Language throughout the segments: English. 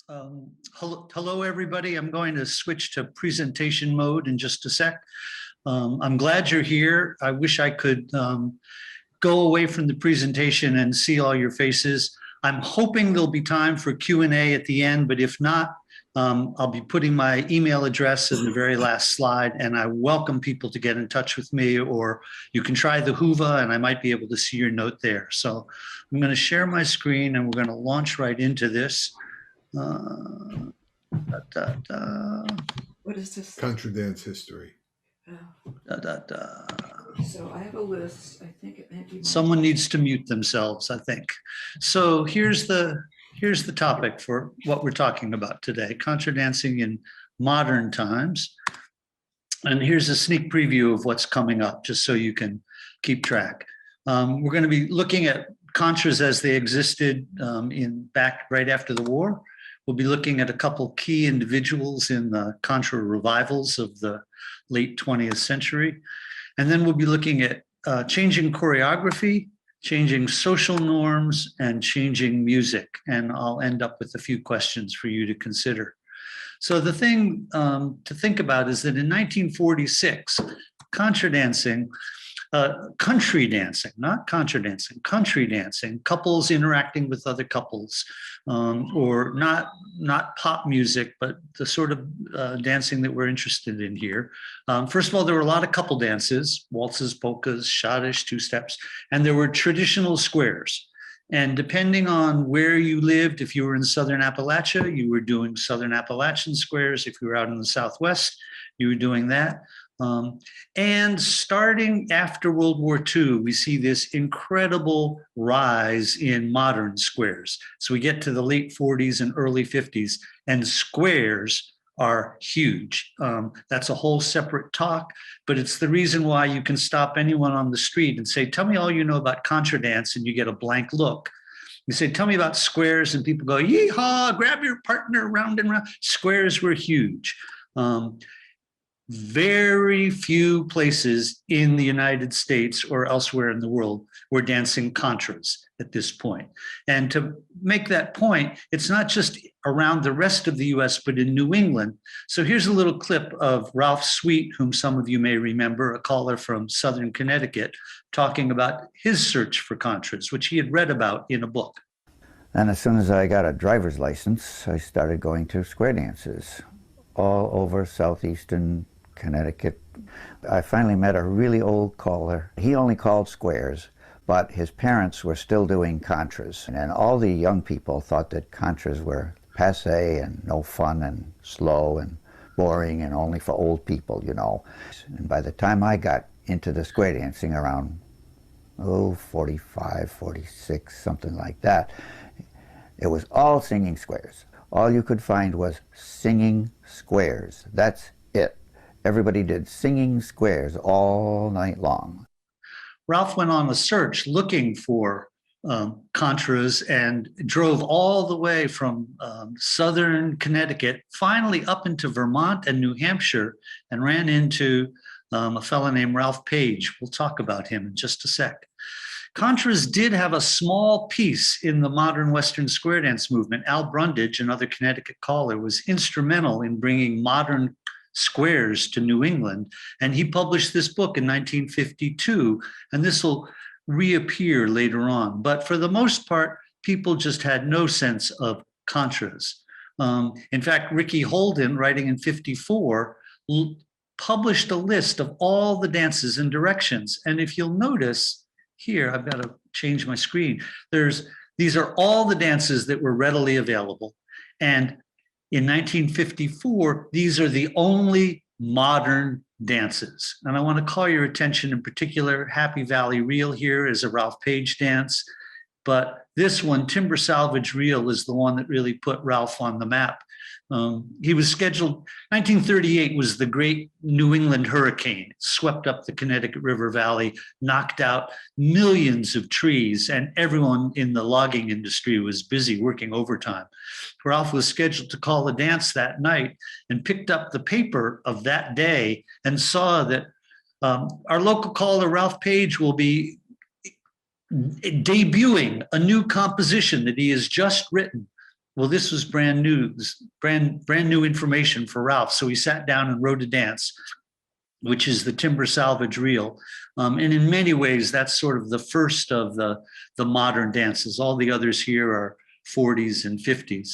Hello, everybody. I'm going to switch to presentation mode in just a sec. I'm glad you're here. I wish I could go away from the presentation and see all your faces. I'm hoping there'll be time for Q&A at the end, but if not, I'll be putting my email address in the very last slide, and I welcome people to get in touch with me, or you can try the Whova and I might be able to see your note there. So I'm going to share my screen and we're going to launch right into this. What is this? Contra dance history. So I have a list. I think it may be. Someone needs to mute themselves, I think. So here's the topic for what we're talking about today: contra dancing in modern times. And here's a sneak preview of what's coming up, just so you can keep track. We're going to be looking at contras as they existed back right after the war. We'll be looking at a couple key individuals in the contra revivals of the late 20th century. And then we'll be looking at changing choreography, changing social norms, and changing music. And I'll end up with a few questions for you to consider. So the thing to think about is that in 1946, contra dancing, country dancing, not contra dancing, country dancing, couples interacting with other couples, or not pop music, but the sort of dancing that we're interested in here. First of all, there were a lot of couple dances: waltzes, polkas, schottische, two-steps, and there were traditional squares. And depending on where you lived, if you were in Southern Appalachia, you were doing Southern Appalachian squares. If you were out in the Southwest, you were doing that. And starting after World War II, we see this incredible rise in modern squares. So we get to the late 40s and early 50s, and squares are huge. That's a whole separate talk, but it's the reason why you can stop anyone on the street and say, tell me all you know about contra dance, and you get a blank look. You say, tell me about squares, and people go, yeehaw, grab your partner, round and round. Squares were huge. Very few places in the United States or elsewhere in the world were dancing contras at this point. And to make that point, it's not just around the rest of the US, but in New England. So here's a little clip of Ralph Sweet, whom some of you may remember, a caller from Southern Connecticut, talking about his search for contras, which he had read about in a book. And as soon as I got a driver's license, I started going to square dances all over southeastern Connecticut. I finally met a really old caller. He only called squares, but his parents were still doing contras. And all the young people thought that contras were passé and no fun and slow and boring and only for old people, you know. And by the time I got into the square dancing around, 45, 46, something like that, it was all singing squares. All you could find was singing squares. That's it. Everybody did singing squares all night long. Ralph went on a search looking for contras and drove all the way from southern Connecticut, finally up into Vermont and New Hampshire, and ran into a fellow named Ralph Page. We'll talk about him in just a sec. Contras did have a small piece in the modern Western square dance movement. Al Brundage, another Connecticut caller, was instrumental in bringing modern squares to New England. And he published this book in 1952, and this will reappear later on. But for the most part, people just had no sense of contras. In fact, Ricky Holden, writing in 54, published a list of all the dances and directions. And if you'll notice here, I've got to change my screen. These are all the dances that were readily available. And in 1954, these are the only modern dances. And I want to call your attention in particular, Happy Valley Reel here is a Ralph Page dance, but this one, Timber Salvage Reel, is the one that really put Ralph on the map. He was scheduled, 1938 was the great New England hurricane. It swept up the Connecticut River Valley, knocked out millions of trees, and everyone in the logging industry was busy working overtime. Ralph was scheduled to call a dance that night and picked up the paper of that day and saw that our local caller, Ralph Page, will be debuting a new composition that he has just written. Well, this was brand new, brand new information for Ralph. So he sat down and wrote a dance, which is the timber salvage reel. And in many ways, that's sort of the first of the modern dances. All the others here are 40s and 50s.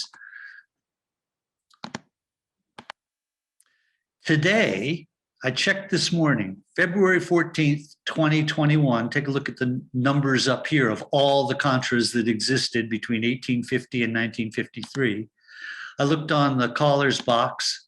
Today, I checked this morning, February 14th, 2021. Take a look at the numbers up here of all the contras that existed between 1850 and 1953. I looked on the caller's box.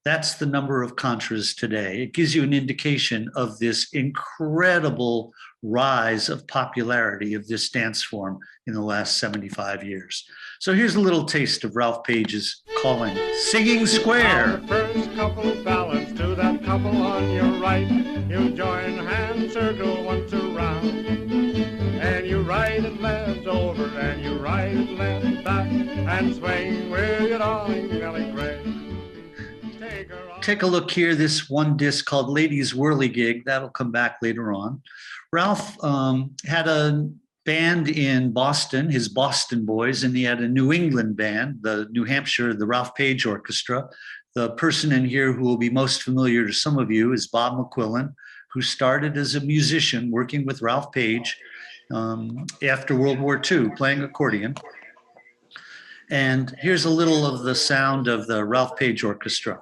That's the number of contras today. It gives you an indication of this incredible rise of popularity of this dance form in the last 75 years. So here's a little taste of Ralph Page's calling, Singing Square. The first couple balance to that couple on your right. You join hand circle once around, and you right and left over, and you right and left back, and swing with your darling Nellie Gray. Take a look here, this one disc called Ladies Whirligig. That'll come back later on. Ralph had a band in Boston, his Boston Boys, and he had a New England band, the New Hampshire, the Ralph Page Orchestra. The person in here who will be most familiar to some of you is Bob McQuillan, who started as a musician working with Ralph Page after World War II, playing accordion. And here's a little of the sound of the Ralph Page Orchestra.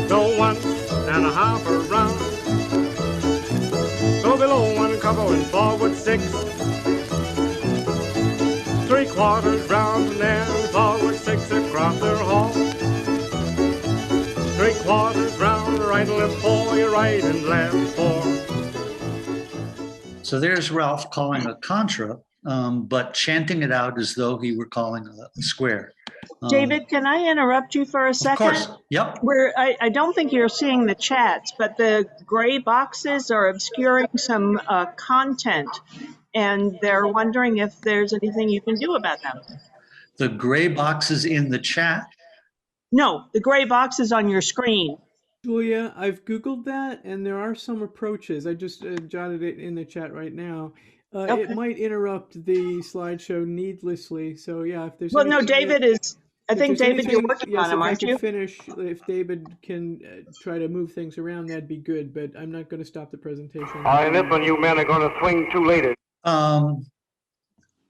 So 1 1/2 around, so below 1 couple and forward 6, 3/4 round and then forward 6 across their hall, 3/4 round, right and left 4, your right and left 4. So there's Ralph calling a contra, but chanting it out as though he were calling a square. David, can I interrupt you for a Of second? course, yep. I don't think you're seeing the chats, but the gray boxes are obscuring some content, and they're wondering if there's anything you can do about them. The gray boxes in the chat. No, the gray boxes on your screen. Julia, I've Googled that, and there are some approaches. I just jotted it in the chat right now. Okay. It might interrupt the slideshow needlessly. So yeah, if there's Well, no, anything David that- is, I if think, there's David, you're anything- working yes, on them, if I aren't could you? finish, if David can try to move things around, that'd be good, but I'm not going to stop the presentation. And this one, you men are going to swing 2 ladies. I'm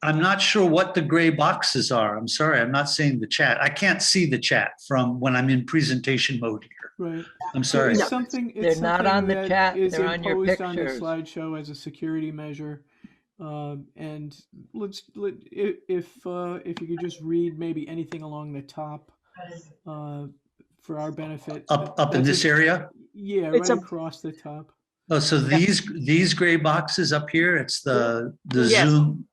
not sure what the gray boxes are. I'm sorry, I'm not seeing the chat. I can't see the chat from when I'm in presentation mode here. Right. I'm sorry. It's something. They're It's not something on the that chat, is they're on your imposed on the pictures. slideshow as a security measure. And if you could just read maybe anything along the top for our benefit. Up in That's this a- area? Yeah, It's right a- across the top. Oh, so these gray boxes up here, it's the Yes. Zoom.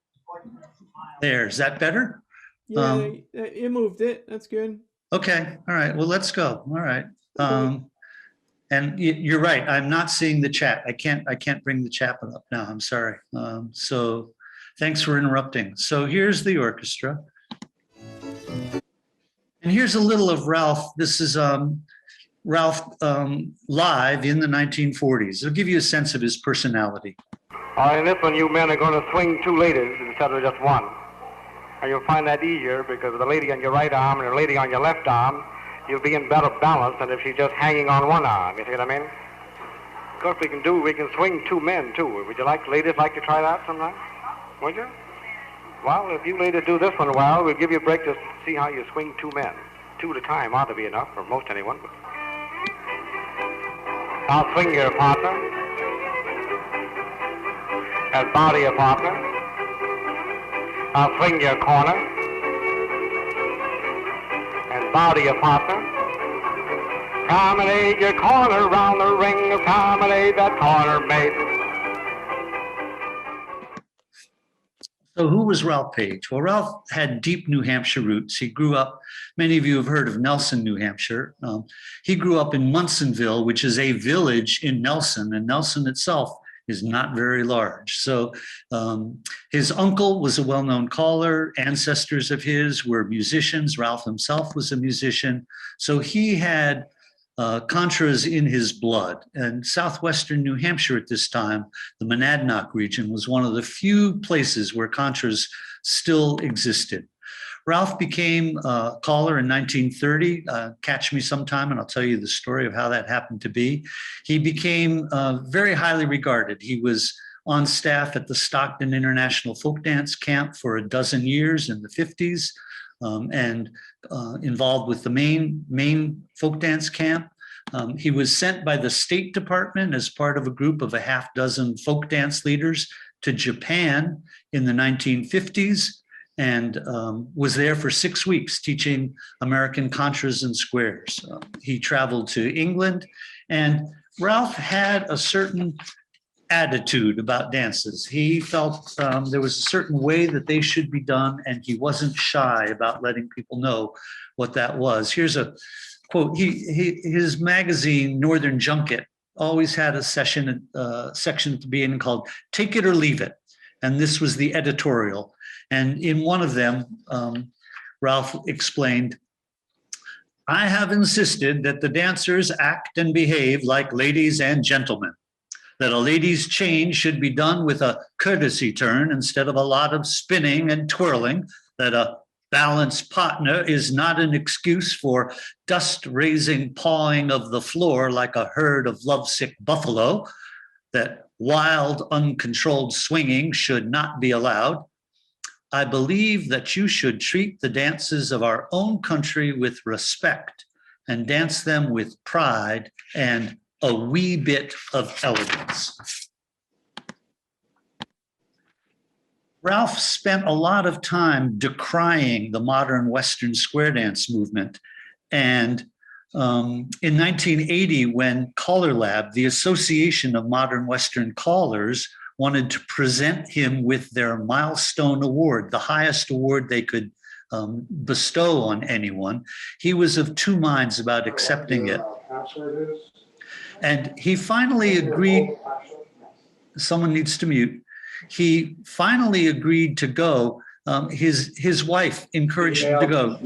There, is that better? Yeah, it moved it. That's good. Okay, all right, well, let's go. All right. And you're right, I'm not seeing the chat. I can't bring the chat up now, I'm sorry. So thanks for interrupting. So here's the orchestra. And here's a little of Ralph. This is Ralph live in the 1940s. It'll give you a sense of his personality. In this one, you men are going to swing 2 ladies instead of just 1. And you'll find that easier because with the lady on your right arm and the lady on your left arm, you'll be in better balance than if she's just hanging on 1 arm. You see what I mean? Of course, we can swing 2 men too. Would you ladies like to try that sometime? Would you? Well, if you ladies do this one a while, we'll give you a break to see how you swing 2 men. 2 at a time ought to be enough for most anyone. I'll swing your partner. And body your partner. I'll swing your corner. And body your partner. Promenade your corner round the ring. Promenade that corner, mate. So who was Ralph Page? Well, Ralph had deep New Hampshire roots. He grew up, many of you have heard of Nelson, New Hampshire. He grew up in Munsonville, which is a village in Nelson, and Nelson itself is not very large. So his uncle was a well-known caller. Ancestors of his were musicians. Ralph himself was a musician. So he had Contras in his blood. And southwestern New Hampshire at this time, the Monadnock region, was one of the few places where Contras still existed. Ralph became a caller in 1930. Catch me sometime and I'll tell you the story of how that happened to be. He became very highly regarded. He was on staff at the Stockton International Folk Dance Camp for a dozen years in the 50s, and involved with the Maine folk dance camp. He was sent by the State Department as part of a group of a half dozen folk dance leaders to Japan in the 1950s, and was there for 6 weeks teaching American contras and squares. He traveled to England, and Ralph had a certain attitude about dances. He felt there was a certain way that they should be done, and he wasn't shy about letting people know what that was. Here's a quote. His magazine, Northern Junket, always had a section at the beginning called "Take It or Leave It," and this was the editorial. And in one of them, Ralph explained, "I have insisted that the dancers act and behave like ladies and gentlemen, that a lady's change should be done with a courtesy turn instead of a lot of spinning and twirling, that a balanced partner is not an excuse for dust-raising pawing of the floor like a herd of lovesick buffalo, that wild, uncontrolled swinging should not be allowed. I believe that you should treat the dances of our own country with respect and dance them with pride and a wee bit of elegance." Ralph spent a lot of time decrying the modern Western square dance movement. And in 1980, when Caller Lab, the Association of Modern Western Callers, wanted to present him with their milestone award, the highest award they could bestow on anyone, he was of two minds about accepting it. And he finally agreed. Someone needs to mute. He finally agreed to go. His wife encouraged him to go.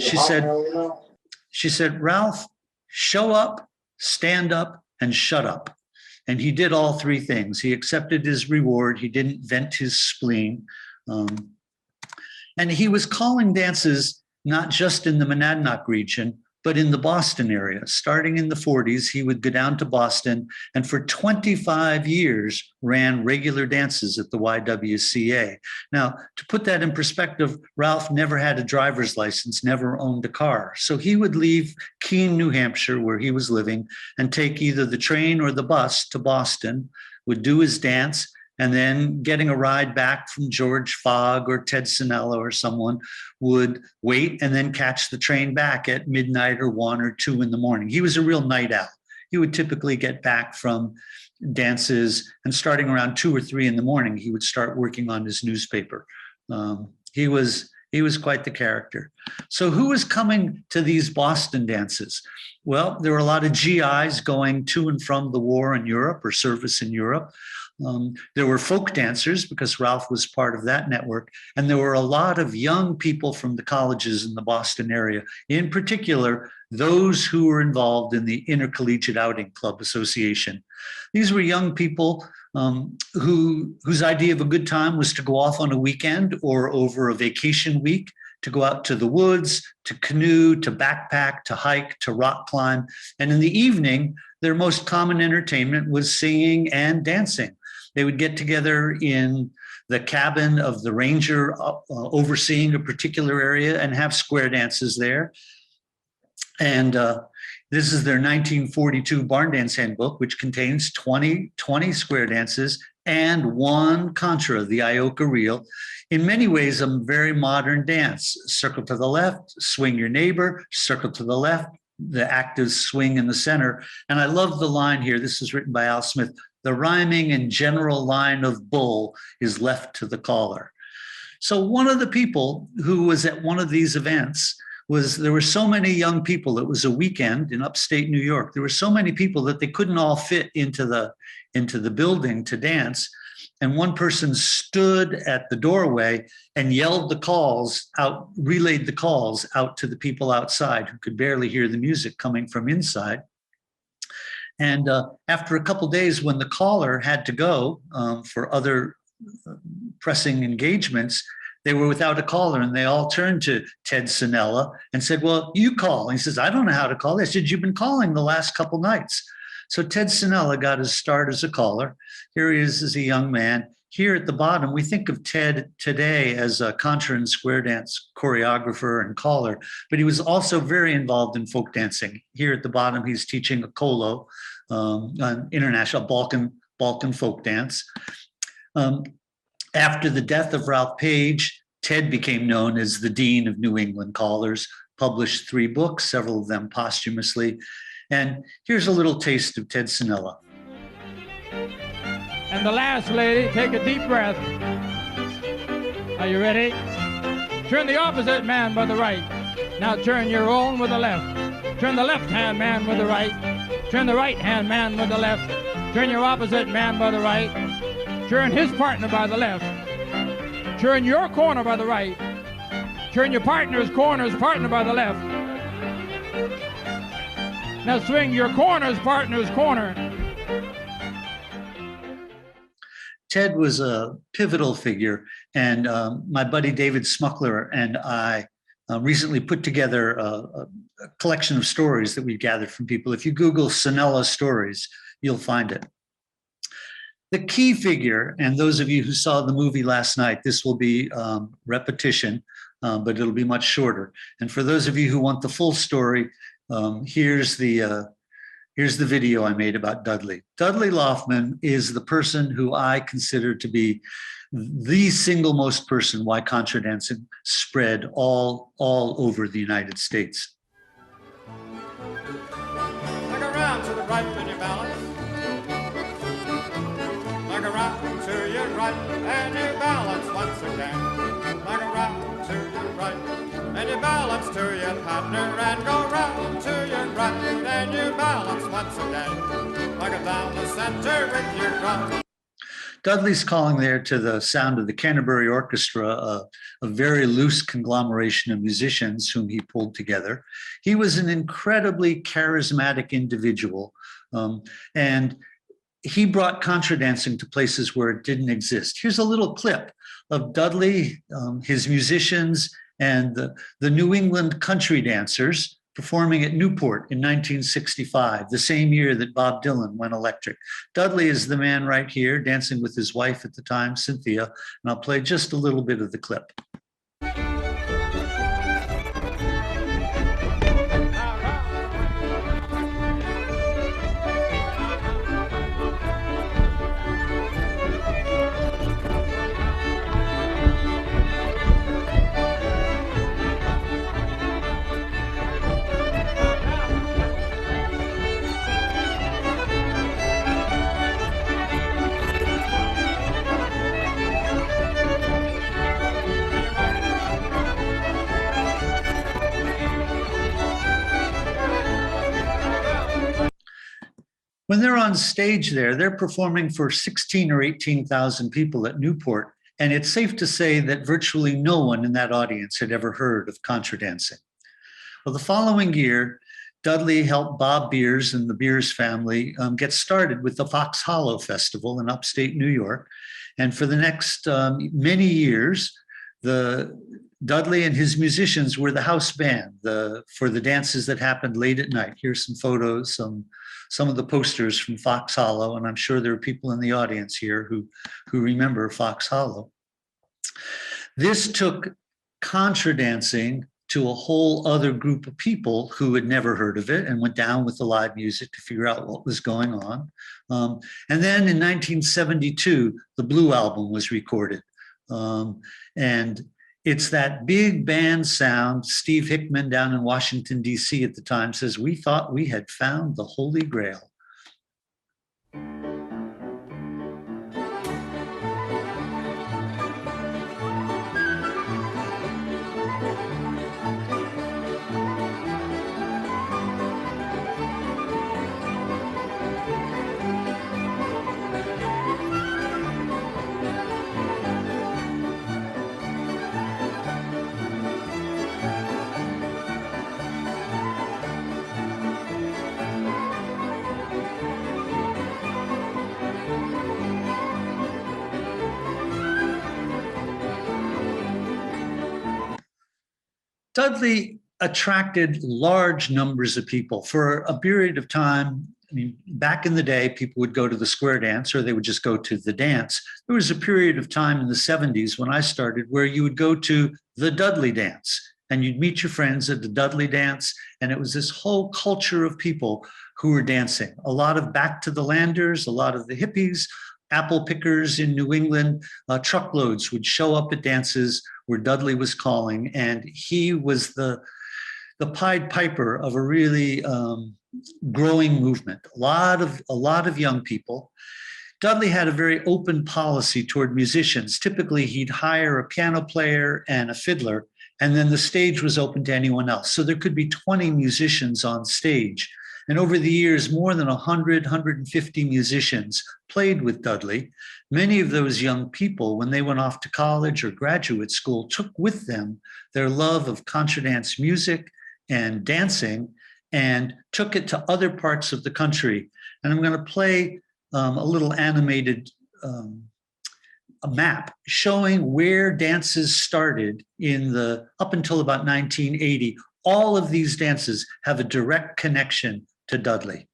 She said, "Ralph, show up, stand up, and shut up." And he did all three things. He accepted his reward. He didn't vent his spleen. And he was calling dances not just in the Monadnock region, but in the Boston area. Starting in the 40s, he would go down to Boston and for 25 years ran regular dances at the YWCA. Now, to put that in perspective, Ralph never had a driver's license, never owned a car. So he would leave Keene, New Hampshire, where he was living, and take either the train or the bus to Boston, would do his dance, and then getting a ride back from George Fogg or Ted Sinella or someone would wait and then catch the train back at midnight or 1 or 2 in the morning. He was a real night owl. He would typically get back from dances, and starting around 2 or 3 in the morning, he would start working on his newspaper. He was quite the character. So who was coming to these Boston dances? Well, there were a lot of GIs going to and from the war in Europe or service in Europe. There were folk dancers, because Ralph was part of that network, and there were a lot of young people from the colleges in the Boston area, in particular, those who were involved in the Intercollegiate Outing Club Association. These were young people whose idea of a good time was to go off on a weekend or over a vacation week, to go out to the woods, to canoe, to backpack, to hike, to rock climb. And in the evening, their most common entertainment was singing and dancing. They would get together in the cabin of the ranger overseeing a particular area and have square dances there. And this is their 1942 Barn Dance Handbook, which contains 20 square dances and 1 contra, the Ioka reel. In many ways, a very modern dance. Circle to the left, swing your neighbor, circle to the left, the active swing in the center. And I love the line here. This is written by Al Smith. The rhyming and general line of bull is left to the caller. So one of the people who was at one of these events there were so many young people. It was a weekend in upstate New York. There were so many people that they couldn't all fit into the building to dance. And one person stood at the doorway and yelled the calls out, relayed the calls out to the people outside who could barely hear the music coming from inside. And after a couple days, when the caller had to go for other pressing engagements, they were without a caller, and they all turned to Ted Sinella and said, well, you call. And he says, I don't know how to call. They said, you've been calling the last couple nights. So Ted Sinella got his start as a caller. Here he is as a young man. Here at the bottom, we think of Ted today as a contra and square dance choreographer and caller, but he was also very involved in folk dancing. Here at the bottom, he's teaching a kolo, an international Balkan folk dance. After the death of Ralph Page, Ted became known as the Dean of New England Callers, published 3 books, several of them posthumously. And here's a little taste of Ted Sinella. And the last lady, take a deep breath. Are you ready? Turn the opposite man by the right. Now turn your own with the left. Turn the left-hand man with the right. Turn the right-hand man with the left. Turn your opposite man by the right. Turn his partner by the left. Turn your corner by the right. Turn your partner's partner by the left. Now swing your partner's corner. Ted was a pivotal figure, and my buddy David Smuckler and I recently put together a collection of stories that we gathered from people. If you Google Sinella stories, you'll find it. The key figure, and those of you who saw the movie last night, this will be repetition, but it'll be much shorter. And for those of you who want the full story, here's the video I made about Dudley. Dudley Loftman is the person who I consider to be the single most person why contra dancing spread all over the United States. Look around to the right in your balance. Look around to your right and you balance once again. Look around to your right and you balance to your partner and go round to your right and you balance once again. Look down the center with your drum. Dudley's calling there to the sound of the Canterbury Orchestra, a very loose conglomeration of musicians whom he pulled together. He was an incredibly charismatic individual, and he brought contra dancing to places where it didn't exist. Here's a little clip of Dudley, his musicians, and the New England country dancers performing at Newport in 1965, the same year that Bob Dylan went electric. Dudley is the man right here, dancing with his wife at the time, Cynthia, and I'll play just a little bit of the clip. When they're on stage there, they're performing for 16 or 18,000 people at Newport. And it's safe to say that virtually no one in that audience had ever heard of contra dancing. Well, the following year, Dudley helped Bob Beers and the Beers family get started with the Fox Hollow Festival in upstate New York. And for the next many years, Dudley and his musicians were the house band for the dances that happened late at night. Here's some photos, some of the posters from Fox Hollow, and I'm sure there are people in the audience here who remember Fox Hollow. This took contra dancing to a whole other group of people who had never heard of it and went down with the live music to figure out what was going on. And then in 1972, the Blue Album was recorded. And it's that big band sound. Steve Hickman down in Washington, D.C. at the time says, "We thought we had found the Holy Grail." Dudley attracted large numbers of people for a period of time. I mean, back in the day, people would go to the square dance or they would just go to the dance. There was a period of time in the 70s when I started where you would go to the Dudley dance and you'd meet your friends at the Dudley dance. And it was this whole culture of people who were dancing. A lot of back to the landers, a lot of the hippies, apple pickers in New England, truckloads would show up at dances where Dudley was calling. And he was the Pied Piper of a really growing movement. A lot of young people. Dudley had a very open policy toward musicians. Typically, he'd hire a piano player and a fiddler, and then the stage was open to anyone else. So there could be 20 musicians on stage. And over the years, more than 100, 150 musicians played with Dudley. Many of those young people, when they went off to college or graduate school, took with them their love of contra dance music and dancing and took it to other parts of the country. And I'm going to play a little animated a map showing where dances started up until about 1980. All of these dances have a direct connection to Dudley.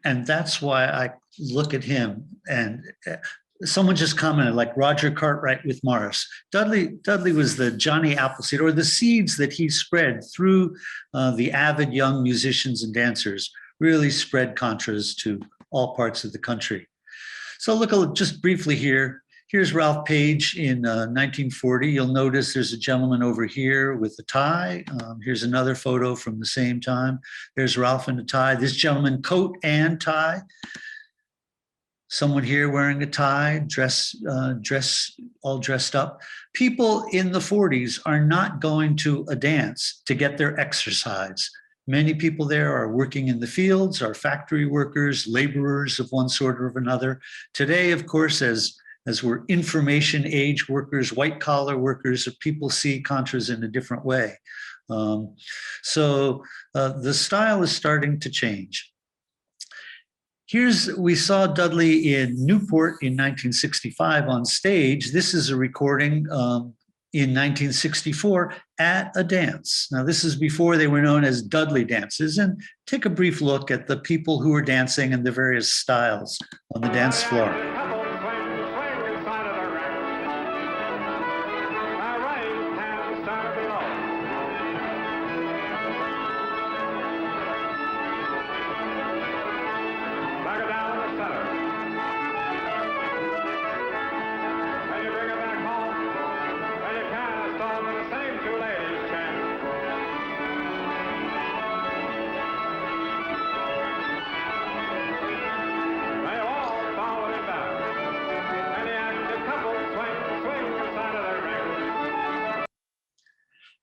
And that's why I look at him. And someone just commented, like Roger Cartwright with Morris. Dudley was the Johnny Appleseed, or the seeds that he spread through the avid young musicians and dancers, really spread contras to all parts of the country. So look just briefly here. Here's Ralph Page in 1940. You'll notice there's a gentleman over here with a tie. Here's another photo from the same time. There's Ralph in a tie. This gentleman, coat and tie. Someone here wearing a tie, all dressed up. People in the 40s are not going to a dance to get their exercise. Many people there are working in the fields, are factory workers, laborers of one sort or of another. Today, of course, as we're information age workers, white collar workers, people see contras in a different way. So the style is starting to change. We saw Dudley in Newport in 1965 on stage. This is a recording in 1964 at a dance. Now, this is before they were known as Dudley dances. And take a brief look at the people who were dancing and the various styles on the dance floor.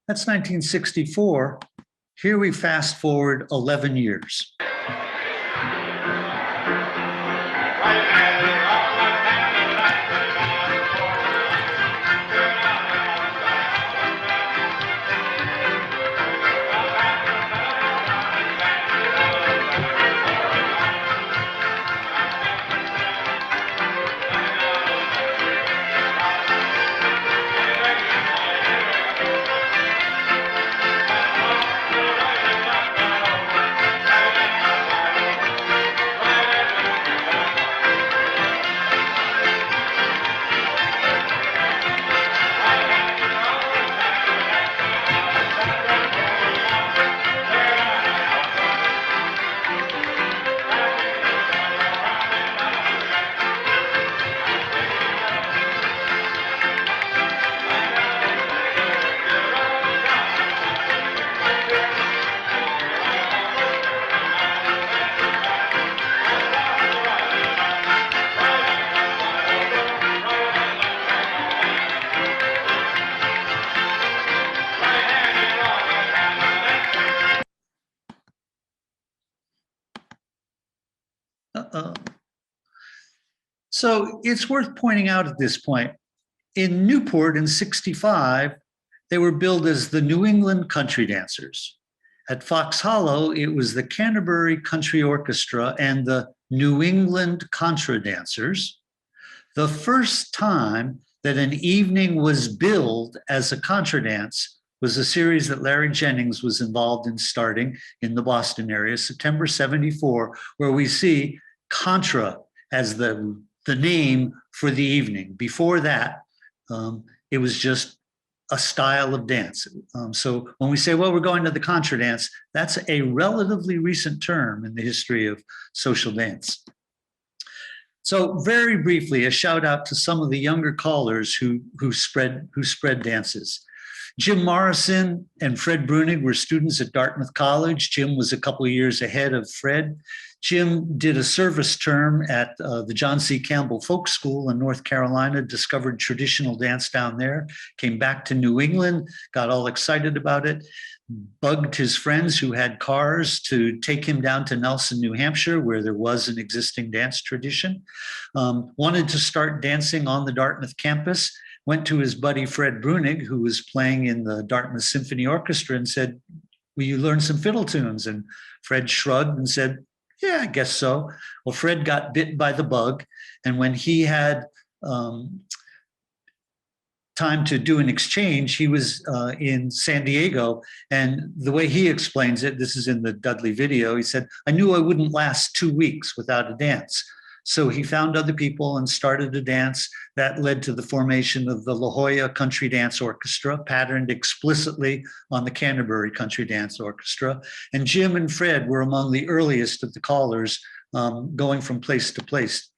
That's 1964. Here we fast forward 11 years. So it's worth pointing out at this point, in Newport in 65, they were billed as the New England Country Dancers. At Fox Hollow, it was the Canterbury Country Orchestra and the New England Contra Dancers. The first time that an evening was billed as a contra dance was a series that Larry Jennings was involved in starting in the Boston area, September 74, where we see Contra as the name for the evening. Before that, it was just a style of dance. So when we say, well, we're going to the contra dance, that's a relatively recent term in the history of social dance. So very briefly, a shout out to some of the younger callers who spread dances. Jim Morrison and Fred Brunig were students at Dartmouth College. Jim was a couple of years ahead of Fred. Jim did a service term at the John C. Campbell Folk School in North Carolina, discovered traditional dance down there, came back to New England, got all excited about it, bugged his friends who had cars to take him down to Nelson, New Hampshire, where there was an existing dance tradition, wanted to start dancing on the Dartmouth campus, went to his buddy Fred Brunig, who was playing in the Dartmouth Symphony Orchestra, and said, will you learn some fiddle tunes? And Fred shrugged and said, yeah, I guess so. Well, Fred got bit by the bug. And when he had time to do an exchange, he was in San Diego. And the way he explains it, this is in the Dudley video, he said, I knew I wouldn't last 2 weeks without a dance. So he found other people and started a dance that led to the formation of the La Jolla Country Dance Orchestra, patterned explicitly on the Canterbury Country Dance Orchestra. And Jim and Fred were among the earliest of the callers, going from place to place.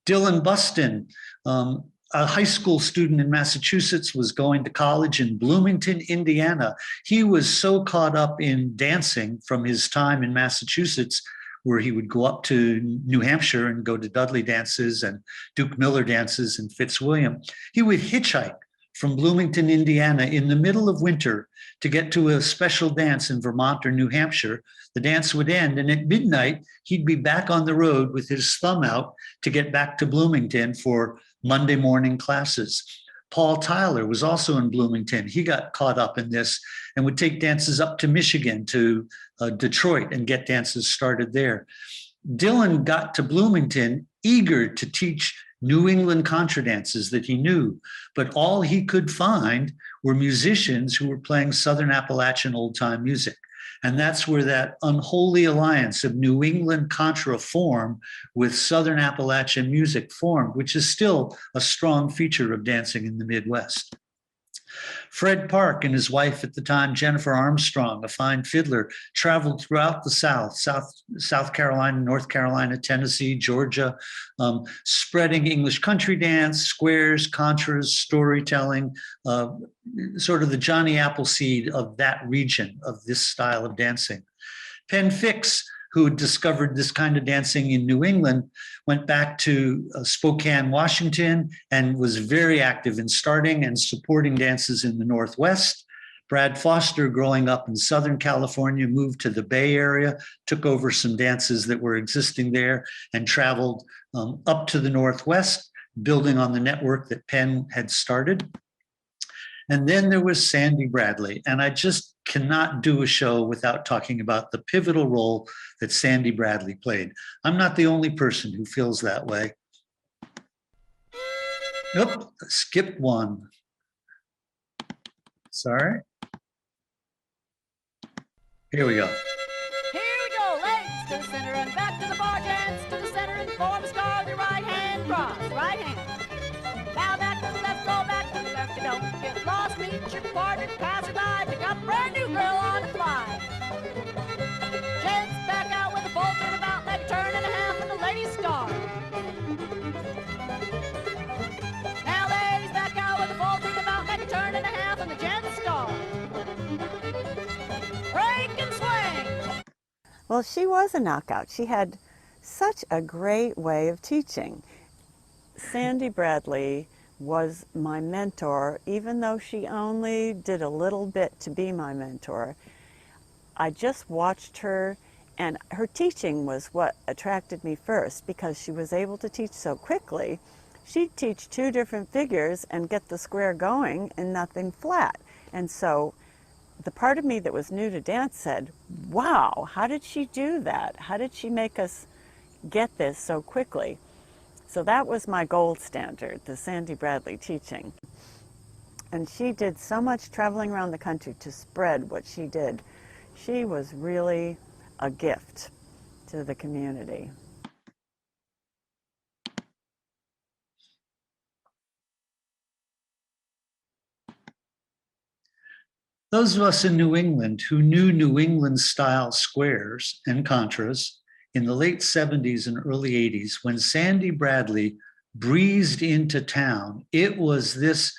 Dylan Buston, a high school student in Massachusetts, was going to college in Bloomington, Indiana. He was so caught up in dancing from his time in Massachusetts, where he would go up to New Hampshire and go to Dudley dances and Duke Miller dances and Fitzwilliam. He would hitchhike from Bloomington, Indiana in the middle of winter to get to a special dance in Vermont or New Hampshire. The dance would end, and at midnight, he'd be back on the road with his thumb out to get back to Bloomington for Monday morning classes. Paul Tyler was also in Bloomington. He got caught up in this and would take dances up to Michigan, to Detroit, and get dances started there. Dylan got to Bloomington eager to teach New England contra dances that he knew, but all he could find were musicians who were playing Southern Appalachian old-time music. And that's where that unholy alliance of New England contra form with Southern Appalachian music formed, which is still a strong feature of dancing in the Midwest. Fred Park and his wife at the time, Jennifer Armstrong, a fine fiddler, traveled throughout the South Carolina, North Carolina, Tennessee, Georgia, spreading English country dance, squares, contras, storytelling, sort of the Johnny Appleseed of that region, of this style of dancing. Penn Fix, who discovered this kind of dancing in New England, went back to Spokane, Washington, and was very active in starting and supporting dances in the Northwest. Brad Foster, growing up in Southern California, moved to the Bay Area, took over some dances that were existing there, and traveled up to the Northwest, building on the network that Penn had started. And then there was Sandy Bradley, and I just cannot do a show without talking about the pivotal role that Sandy Bradley played. I'm not the only person who feels that way. Nope, skipped one. Sorry. Here we go. Here we go, legs to the center and back to the bar dance, to the center and form a star with your right hand cross, right hand. Bow back to the left, go back to the left, you don't get lost, meet your partner, pass her by, pick up a brand new girl on the fly. Gents back out with a full turnabout, leg turn and a half, and the ladies start. Now ladies back out with a full turnabout, leg turn and a half, and the gents start. Break and swing. Well, she was a knockout. She had such a great way of teaching. Sandy Bradley was my mentor, even though she only did a little bit to be my mentor. I just watched her And her teaching was what attracted me first, because she was able to teach so quickly. She'd teach 2 different figures and get the square going and nothing flat. And so the part of me that was new to dance said, wow, how did she do that? How did she make us get this so quickly? So that was my gold standard, the Sandy Bradley teaching. And she did so much traveling around the country to spread what she did. She was really a gift to the community. Those of us in New England who knew New England style squares and contras in the late 70s and early 80s, when Sandy Bradley breezed into town, it was this,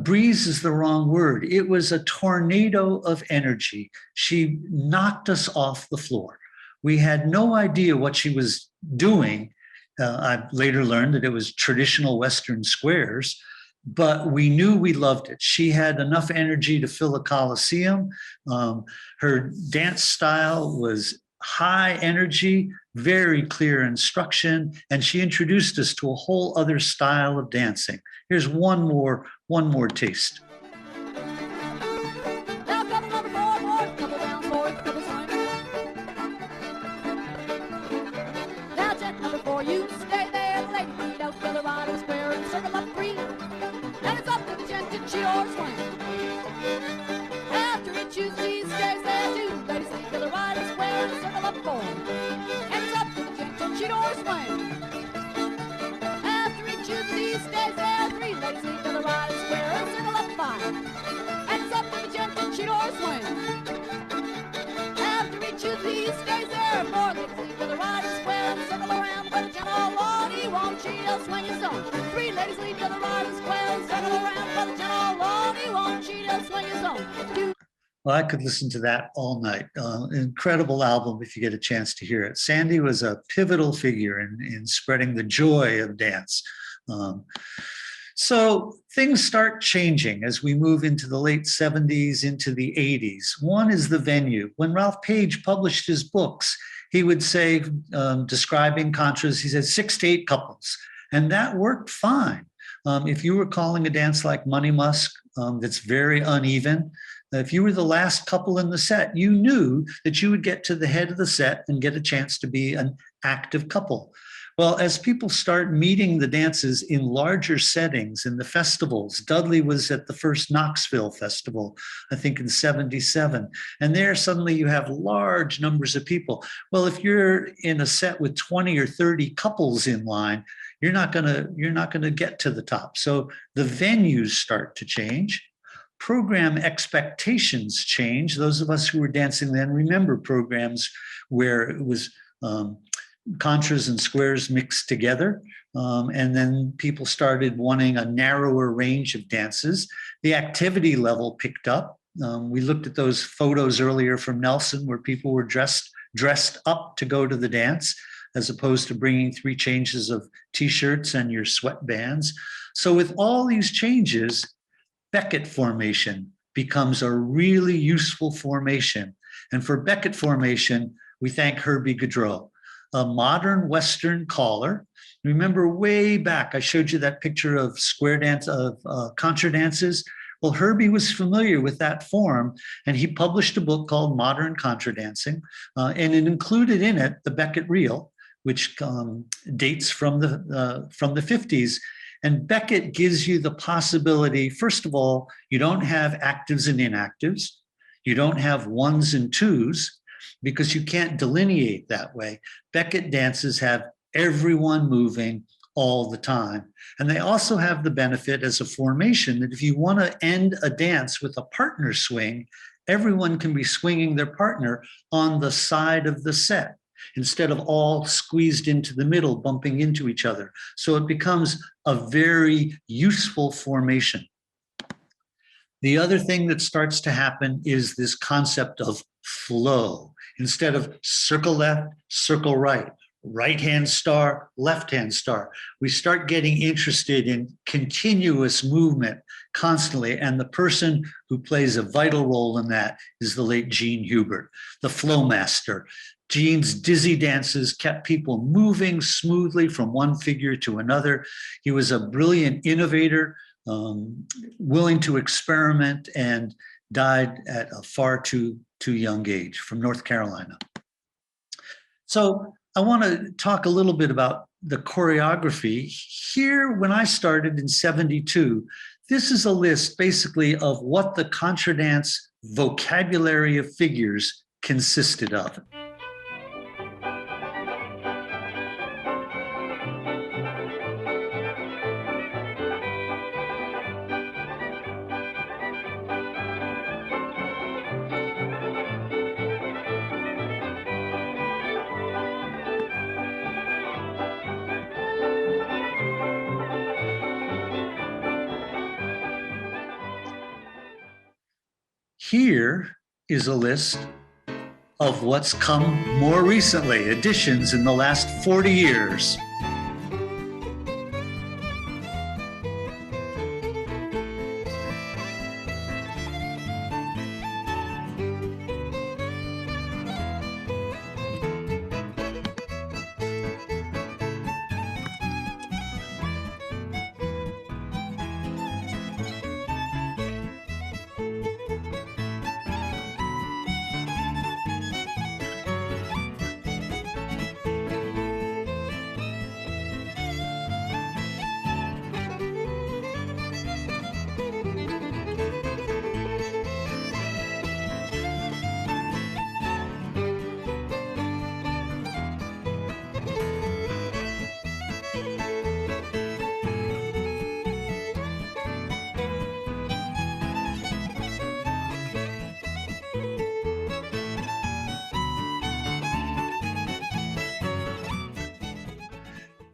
breeze is the wrong word. It was a tornado of energy. She knocked us off the floor. We had no idea what she was doing. I later learned that it was traditional Western squares, but we knew we loved it. She had enough energy to fill a coliseum. Her dance style was high energy, very clear instruction, and she introduced us to a whole other style of dancing. Here's one more taste. Now couple number 4, boys, couple down, boys, couple swing. Now jet number 4, you stay there. The lady lead out to the right of the square and circle up 3. And it's up to the gent to cheat or swing. After it shoots, she stays there too. Ladies lead to the right of the square and circle up 4. And it's up to the gent to cheat or swing. After it shoots, she stays there 3. Ladies lead to the right of the square and circle up 5. And it's up to the gent to cheat or swing. After it shoots, he stays there 4. Ladies lead to the right of the square and circle around. But the gent, oh Lord, he won't cheat, he'll swing his own. 3 ladies lead to the right of the square and circle around. But the gent, oh Lord, he won't cheat, he'll swing his own. 2. Well, I could listen to that all night. Incredible album if you get a chance to hear it. Sandy was a pivotal figure in spreading the joy of dance. So things start changing as we move into the late 70s, into the 80s. One is the venue. When Ralph Page published his books, he would say, describing contras, he said 6 to 8 couples. And that worked fine. If you were calling a dance like Money Musk, that's very uneven, if you were the last couple in the set, you knew that you would get to the head of the set and get a chance to be an active couple. Well, as people start meeting the dances in larger settings, in the festivals, Dudley was at the first Knoxville Festival, I think in '77, and there suddenly you have large numbers of people. Well, if you're in a set with 20 or 30 couples in line, you're not gonna get to the top. So the venues start to change. Program expectations change. Those of us who were dancing then remember programs where it was contras and squares mixed together. And then people started wanting a narrower range of dances. The activity level picked up. We looked at those photos earlier from Nelson where people were dressed up to go to the dance, as opposed to bringing 3 changes of t-shirts and your sweatbands. So with all these changes, Beckett formation becomes a really useful formation. And for Beckett formation, we thank Herbie Gaudreau, a modern Western caller. Remember way back, I showed you that picture of square dance, of contra dances. Well, Herbie was familiar with that form, and he published a book called Modern Contra Dancing, and it included in it the Beckett Reel, which dates from the 50s. And Beckett gives you the possibility, first of all, you don't have actives and inactives. You don't have 1s and 2s because you can't delineate that way. Beckett dances have everyone moving all the time. And they also have the benefit as a formation that if you want to end a dance with a partner swing, everyone can be swinging their partner on the side of the set, instead of all squeezed into the middle, bumping into each other. So it becomes a very useful formation. The other thing that starts to happen is this concept of flow. Instead of circle left, circle right, right-hand star, left-hand star. We start getting interested in continuous movement constantly. And the person who plays a vital role in that is the late Gene Hubert, the flow master. Gene's dizzy dances kept people moving smoothly from one figure to another. He was a brilliant innovator, willing to experiment, and died at a far too young age, from North Carolina. So I want to talk a little bit about the choreography. Here, when I started in '72, this is a list basically of what the contra dance vocabulary of figures consisted of. Here is a list of what's come more recently, additions in the last 40 years.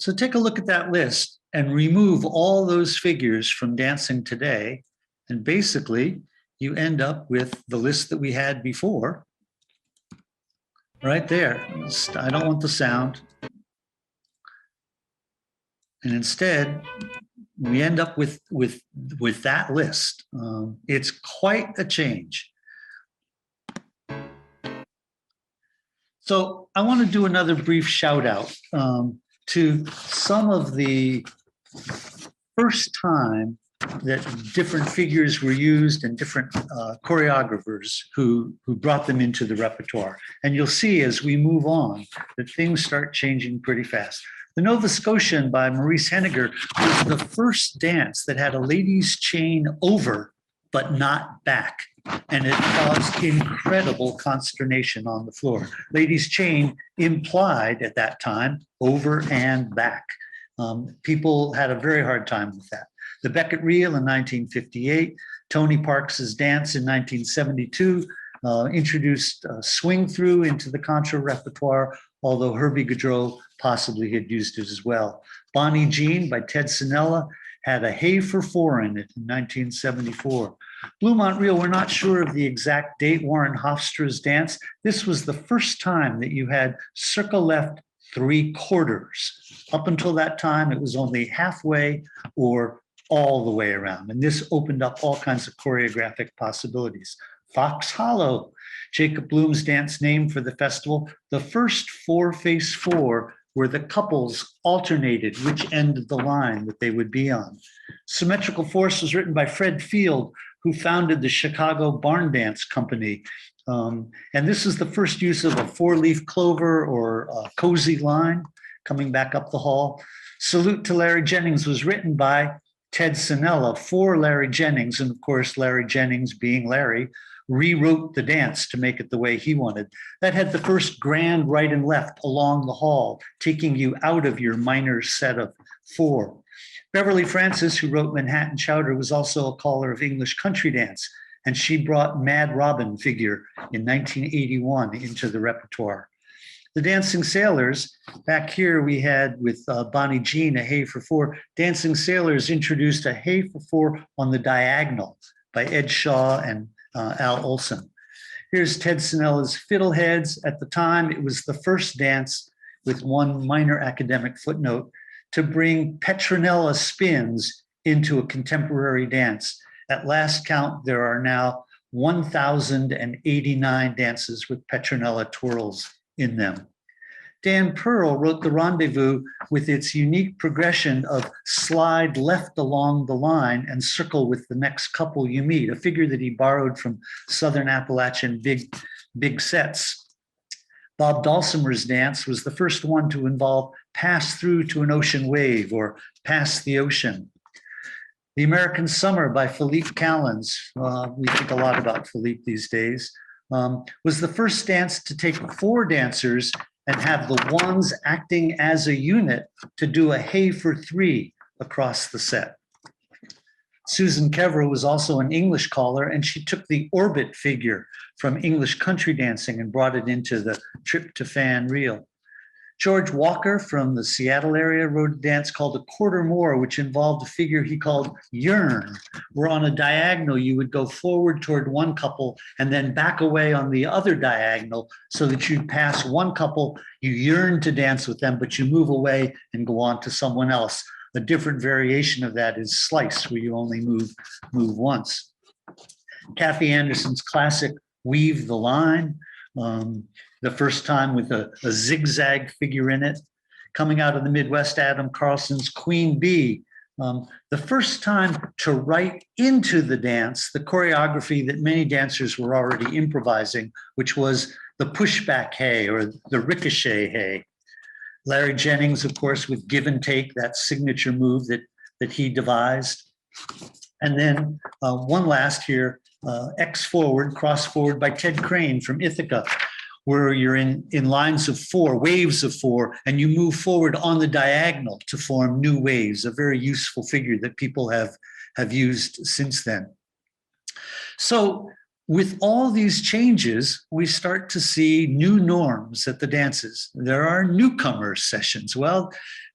So take a look at that list and remove all those figures from dancing today. And basically, you end up with the list that we had before, right there. I don't want the sound. And instead, we end up with that list. It's quite a change. So I want to do another brief shout out to some of the first time that different figures were used and different choreographers who brought them into the repertoire. And you'll see as we move on that things start changing pretty fast. The Nova Scotian by Maurice Henniger was the first dance that had a lady's chain over, but not back. And it caused incredible consternation on the floor. Ladies' chain implied at that time over and back. People had a very hard time with that. The Beckett Reel in 1958, Tony Parks's dance in 1972 introduced swing through into the contra repertoire, although Herbie Gaudreau possibly had used it as well. Bonnie Jean by Ted Sinella had a Hey for Four in it in 1974. Bluemont Reel, we're not sure of the exact date, Warren Hofstra's dance. This was the first time that you had circle left 3/4. Up until that time, it was only halfway or all the way around. And this opened up all kinds of choreographic possibilities. Fox Hollow, Jacob Bloom's dance name for the festival. The first 4-face-4 where the couples alternated which end of the line that they would be on. Symmetrical Force was written by Fred Field, who founded the Chicago Barn Dance Company. And this is the first use of a 4-leaf clover or a cozy line coming back up the hall. Salute to Larry Jennings was written by Ted Sinella for Larry Jennings. And of course, Larry Jennings, being Larry, rewrote the dance to make it the way he wanted. That had the first grand right and left along the hall, taking you out of your minor set of 4. Beverly Francis, who wrote Manhattan Chowder, was also a caller of English country dance, and she brought Mad Robin figure in 1981 into the repertoire. The Dancing Sailors, back here we had with Bonnie Jean, a Hey for Four. Dancing Sailors introduced a Hey for Four on the diagonal by Ed Shaw and Al Olson. Here's Ted Sinella's Fiddleheads. At the time, it was the first dance with one minor academic footnote, to bring Petronella spins into a contemporary dance. At last count, there are now 1,089 dances with Petronella twirls in them. Dan Pearl wrote the Rendezvous with its unique progression of slide left along the line and circle with the next couple you meet, a figure that he borrowed from Southern Appalachian big sets. Bob Dulcimer's dance was the first one to involve pass through to an ocean wave or pass the ocean. The American Summer by Philippe Callens, we think a lot about Philippe these days, was the first dance to take 4 dancers and have the ones acting as a unit to do a hey for 3 across the set. Susan Kevra was also an English caller, and she took the orbit figure from English country dancing and brought it into the tryptophan reel. George Walker from the Seattle area wrote a dance called a quarter more, which involved a figure he called yearn, where on a diagonal you would go forward toward one couple and then back away on the other diagonal so that you'd pass one couple, you yearn to dance with them, but you move away and go on to someone else. A different variation of that is slice, where you only move once. Kathy Anderson's classic Weave the Line, the first time with a zigzag figure in it. Coming out of the Midwest, Adam Carlson's Queen Bee, the first time to write into the dance the choreography that many dancers were already improvising, which was the pushback hey or the ricochet hey. Larry Jennings, of course, with Give and Take, that signature move that he devised. And then one last here, X Forward, Cross Forward by Ted Crane from Ithaca, where you're in lines of 4, waves of 4, and you move forward on the diagonal to form new waves, a very useful figure that people have used since then. So with all these changes, we start to see new norms at the dances. There are newcomer sessions. Well,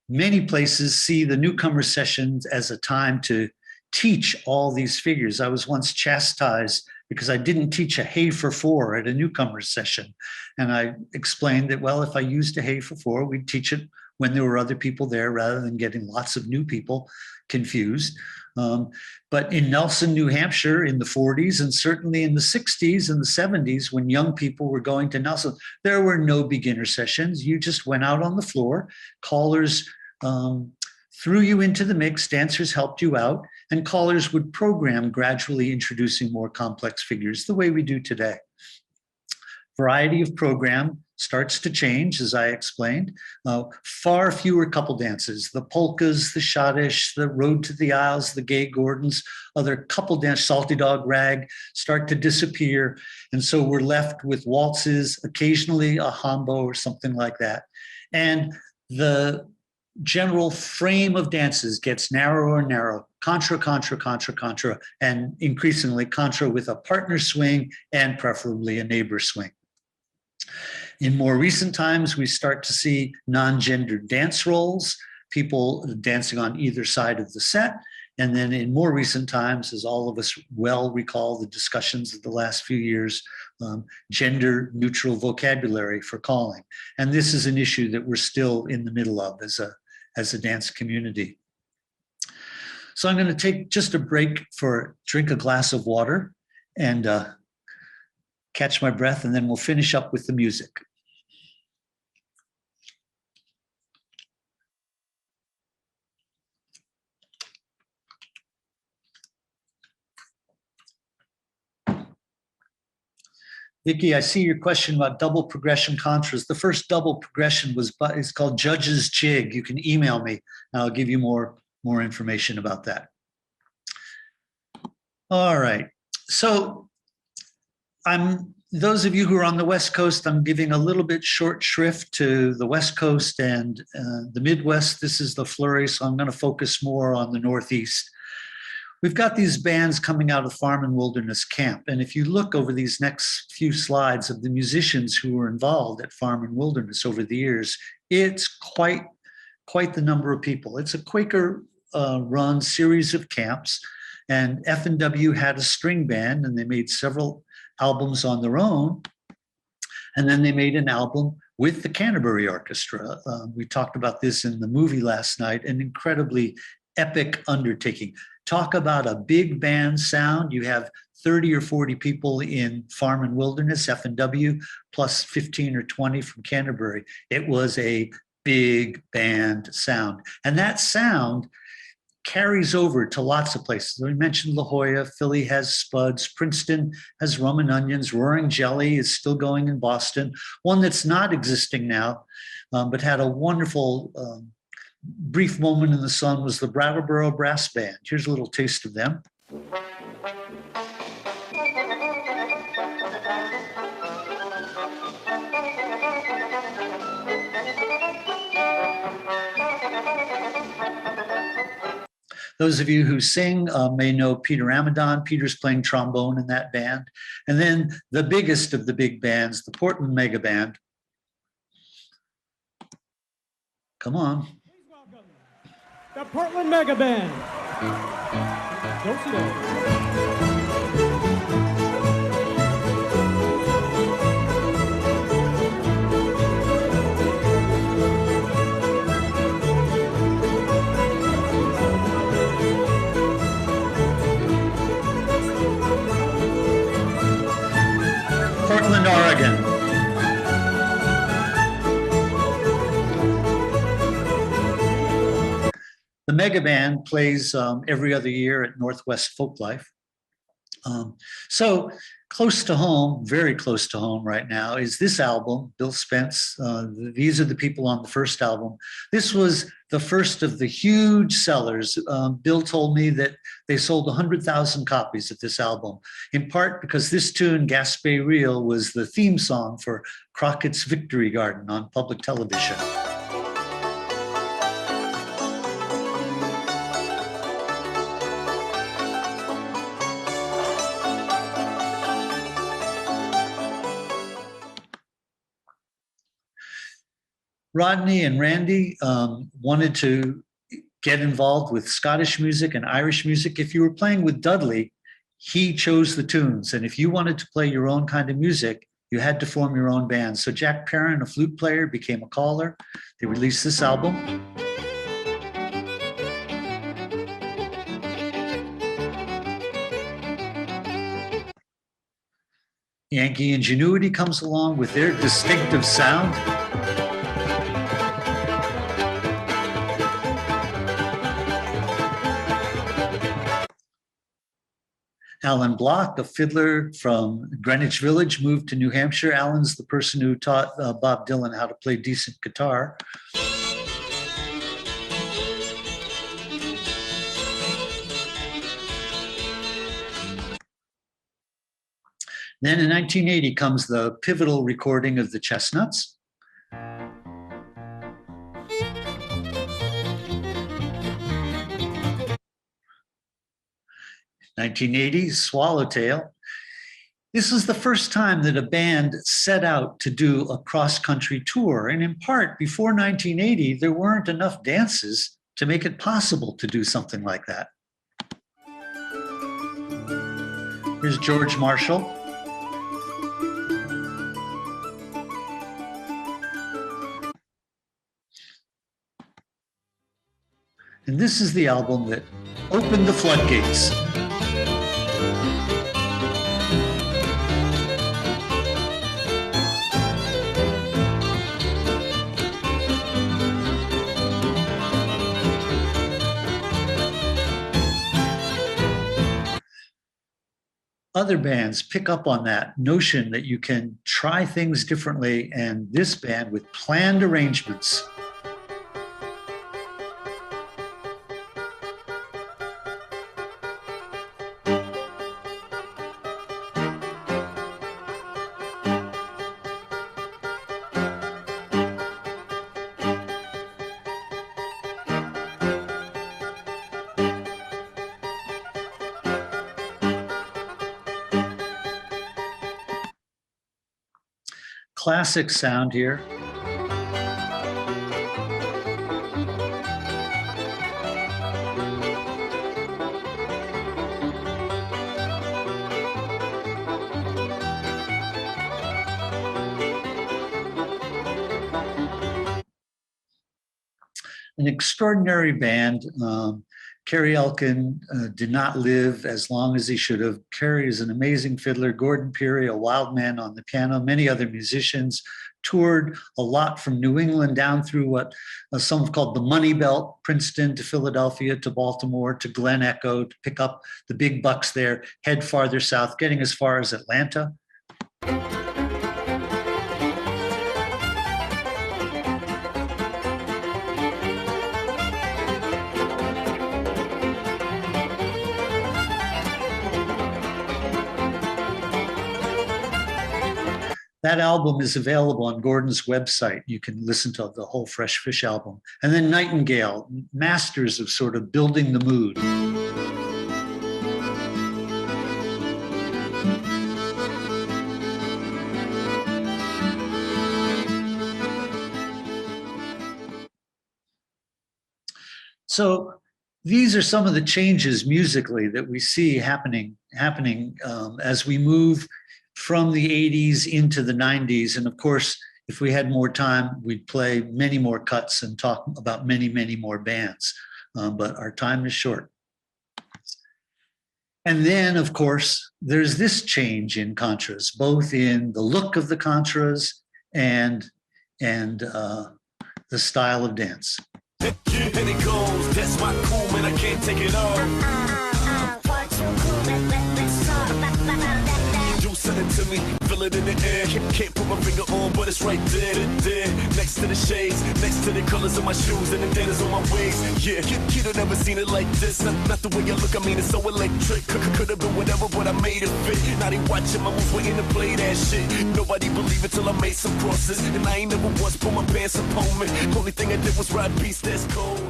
many places see the newcomer sessions as a time to teach all these figures. I was once chastised because I didn't teach a hey for 4 at a newcomer session. And I explained that, well, if I used a hey for 4, we'd teach it when there were other people there rather than getting lots of new people confused. But in Nelson, New Hampshire in the 40s, and certainly in the 60s and the 70s, when young people were going to Nelson, there were no beginner sessions. You just went out on the floor, callers threw you into the mix, dancers helped you out, and callers would program gradually introducing more complex figures the way we do today. Variety of program starts to change, as I explained. Far fewer couple dances, the polkas, the schottisch, the Road to the Isles, the Gay Gordons, other couple dance, Salty Dog Rag start to disappear. And so we're left with waltzes, occasionally a hambo or something like that. And the general frame of dances gets narrower and narrower, contra, contra, contra, contra, and increasingly contra with a partner swing and preferably a neighbor swing. In more recent times, we start to see non-gendered dance roles, people dancing on either side of the set. And then in more recent times, as all of us well recall the discussions of the last few years, gender neutral vocabulary for calling. And this is an issue that we're still in the middle of as a dance community. So I'm going to take just a break for drink a glass of water and catch my breath, and then we'll finish up with the music. Vicki, I see your question about double progression contras. The first double progression is called Judge's Jig. You can email me and I'll give you more information about that. All right. So those of you who are on the West Coast, I'm giving a little bit short shrift to the West Coast and the Midwest. This is the flurry, so I'm going to focus more on the Northeast. We've got these bands coming out of Farm and Wilderness Camp. And if you look over these next few slides of the musicians who were involved at Farm and Wilderness over the years, it's quite the number of people. It's a Quaker run series of camps, and F&W had a string band, and they made several albums on their own. And then they made an album with the Canterbury Orchestra. We talked about this in the movie last night, an incredibly epic undertaking. Talk about a big band sound. You have 30 or 40 people in Farm and Wilderness, F&W, plus 15 or 20 from Canterbury. It was a big band sound. And that sound carries over to lots of places. We mentioned La Jolla, Philly has Spuds, Princeton has Rum and Onions, Roaring Jelly is still going in Boston. One that's not existing now, but had a wonderful brief moment in the sun was the Brattleboro Brass Band. Here's a little taste of them. Those of you who sing may know Peter Amadon. Peter's playing trombone in that band. And then the biggest of the big bands, the Portland Mega Band. Come on. Please welcome the Portland Mega Band. Portland, Oregon. The Mega Band plays every other year at Northwest Folklife. So close to home, very close to home right now, is this album, Bill Spence. These are the people on the first album. This was the first of the huge sellers. Bill told me that they sold 100,000 copies of this album, in part because this tune, Gaspé Reel, was the theme song for Crockett's Victory Garden on public television. Rodney and Randy wanted to get involved with Scottish music and Irish music. If you were playing with Dudley, he chose the tunes. And if you wanted to play your own kind of music, you had to form your own band. So Jack Perrin, a flute player, became a caller. They released this album. Yankee Ingenuity comes along with their distinctive sound. Alan Block, a fiddler from Greenwich Village, moved to New Hampshire. Alan's the person who taught Bob Dylan how to play decent guitar. Then in 1980 comes the pivotal recording of the Chestnuts. 1980, Swallowtail. This was the first time that a band set out to do a cross-country tour. And in part, before 1980, there weren't enough dances to make it possible to do something like that. Here's George Marshall. And this is the album that opened the floodgates. Other bands pick up on that notion that you can try things differently, and this band with planned arrangements. Classic sound here. an extraordinary band. Kerry Elkin did not live as long as he should have. Kerry is an amazing fiddler. Gordon Peary, a wild man on the piano. Many other musicians toured a lot from New England down through what some have called the Money Belt, Princeton to Philadelphia to Baltimore to Glen Echo to pick up the big bucks there, head farther south, getting as far as Atlanta. That album is available on Gordon's website. You can listen to the whole Fresh Fish album. And then Nightingale, masters of sort of building the mood. So these are some of the changes musically that we see happening as we move from the 80s into the 90s. And of course, if we had more time, we'd play many more cuts and talk about many, many more bands. But our time is short. And then, of course, there's this change in contras, both in the look of the contras and the style of dance. And it goes, that's my cool, man, I can't take it off. Send it to me, feel it in the air. Can't put my finger on, but it's right there, there. Next to the shades, next to the colors of my shoes and the denters on my waist. Yeah, kid have never seen it like this. Not the way you look, I mean, it's so electric. Could have been whatever, but I made it fit. Now they watching my moves, waiting to play that shit. Nobody believe it till I made some crosses. And I ain't never once put my pants upon me. Only thing I did was ride beats that's cold.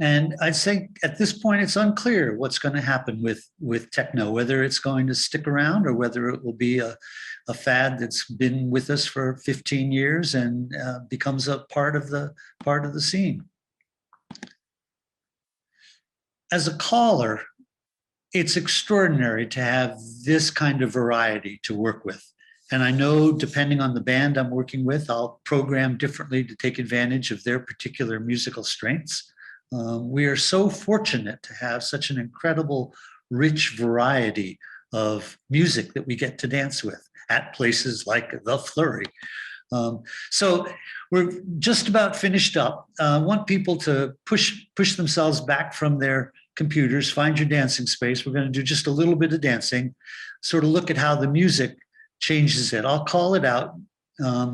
And I'd say at this point, it's unclear what's going to happen with techno, whether it's going to stick around or whether it will be a fad that's been with us for 15 years and becomes a part of the scene. As a caller, it's extraordinary to have this kind of variety to work with. And I know depending on the band I'm working with, I'll program differently to take advantage of their particular musical strengths. We are so fortunate to have such an incredible, rich variety of music that we get to dance with at places like the Flurry. So we're just about finished up. I want people to push themselves back from their computers, find your dancing space. We're going to do just a little bit of dancing, sort of look at how the music changes it. I'll call it out.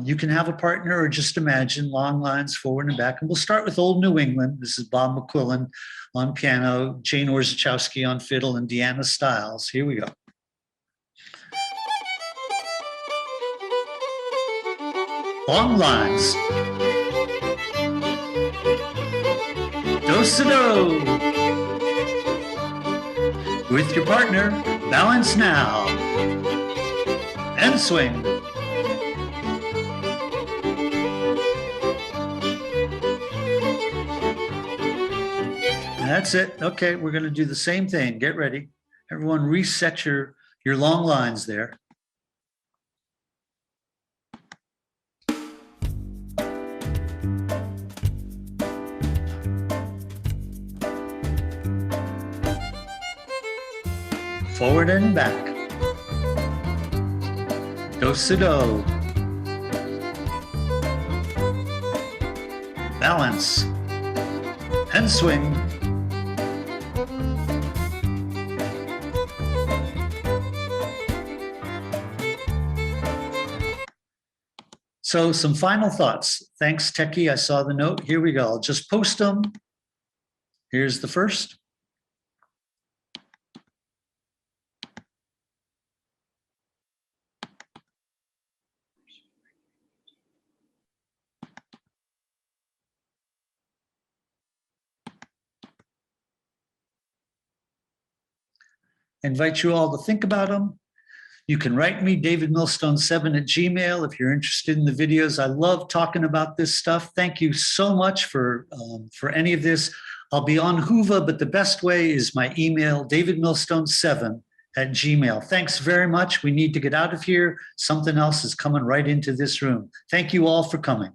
You can have a partner or just imagine long lines forward and back. And we'll start with Old New England. This is Bob McQuillan on piano, Jane Orzechowski on fiddle, and Deanna Stiles. Here we go. Long lines. Do-si-do. With your partner, balance now. And swing. That's it. Okay, we're going to do the same thing. Get ready. Everyone reset your long lines there. Forward and back. Do-si-do. Balance. And swing. So some final thoughts. Thanks, Techie. I saw the note. Here we go. I'll just post them. Here's the first. I invite you all to think about them. You can write me, davidmillstone7@gmail.com, if you're interested in the videos. I love talking about this stuff. Thank you so much for any of this. I'll be on Whova, but the best way is my email, davidmillstone7@gmail.com. Thanks very much. We need to get out of here. Something else is coming right into this room. Thank you all for coming.